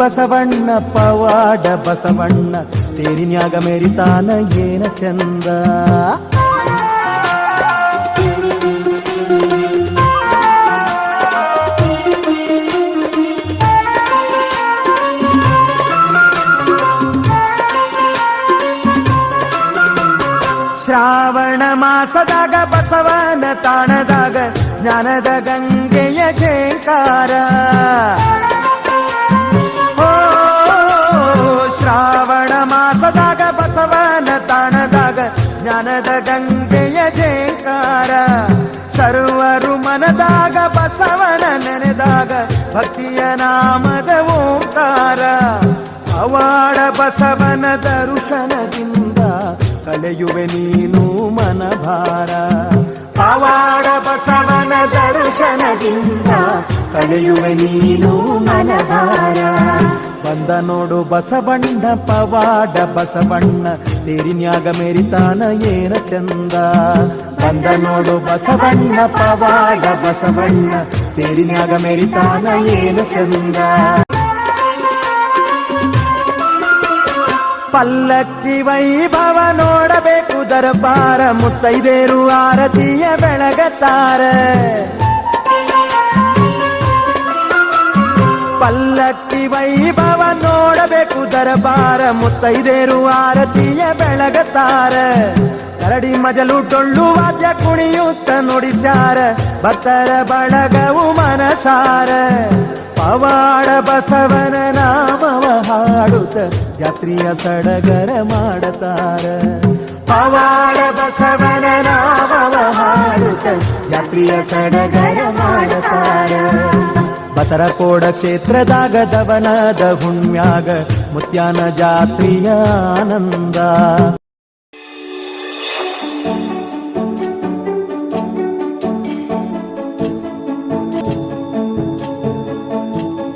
ಬಸವಣ್ಣ ಪವಾಡ ಬಸವಣ್ಣ ತೇರಿನ್ಯಾಗ ಮೆರಿತಾನ ಏನ ಚಂದ. ಶ್ರಾವಣ ಮಾಸದಾಗ ಬಸವನ ತಾಣದಾಗ ಜ್ಞಾನದ ಗಂಗೆಯ ಜೇಂಕಾರ. ಓ ಶ್ರಾವಣ ಮಾಸದಾಗ ಬಸವನ ತಾಣದಾಗ ಜ್ಞಾನದ ಗಂಗೆಯ ಜೇಂಕಾರ. ಸರ್ವರು ಮನದಾಗ ಬಸವನ ನೆನೆದಾಗ ಭಕ್ತಿಯ ನಾಮದ ಓಂಕಾರ. ಪವಾಡ ಬಸವನ ದರ್ಶನದಿಂದ ಕಳೆಯುವೆ ನೀನು ಮನಭಾರ. ಪವಾಡ ಬಸವನ ದರ್ಶನದಿಂದ ಕಳೆಯುವೆ ನೀನು ಮನಭಾರ. ಬಂದ ನೋಡು ಬಸವಣ್ಣ ಪವಾಡ ಬಸವಣ್ಣ ತೇರಿನ್ಯಾಗ ಮೆರಿತಾನ ಏನ ಚಂದ. ಬಂದ ನೋಡು ಬಸವಣ್ಣ ಪವಾಡ ಬಸವಣ್ಣ ತೇರಿನ್ಯಾಗ ಮೆರಿತಾನ ಏನ ಚಂದ. ಪಲ್ಲಕ್ಕಿ ವೈಭವ ನೋಡಬೇಕು ದರ್ಬಾರ, ಮುತ್ತೈದೇರು ಆರತಿಯ ಬೆಳಗತಾರ. ಪಲ್ಲಕ್ಕಿ ವೈಭವ ನೋಡಬೇಕು ದರ್ಬಾರ, ಮುತ್ತೈದೇರು ಆರತಿಯ ಬೆಳಗತಾರ. ಕರಡಿ ಮಜಲು ಟೊಳ್ಳು ವಾದ್ಯ ಕುಣಿಯುತ್ತ ನುಡಿಸ್ಯಾರ, ಭಕ್ತರ ಬಳಗವು ಮನಸಾರ. ಪವಾಡ ಬಸವನ ನಾಮವ ಹಾಡುತ್ತ ಜಾತ್ರೆಯ ಸಡಗರ ಮಾಡತಾರ. ಪವಾಡ ಬಸವನ ನಾಮವ ಹಾಡುತ್ತ ಜಾತ್ರೆಯ ಸಡಗರ ಮಾಡತಾರ. ಬಸರಕೋಡ ಕ್ಷೇತ್ರದಾಗ ದವನದ ಹುಣ್ಮ್ಯಾಗ ಮುತ್ಯಾನ ಜಾತ್ರೆಯ ಆನಂದ.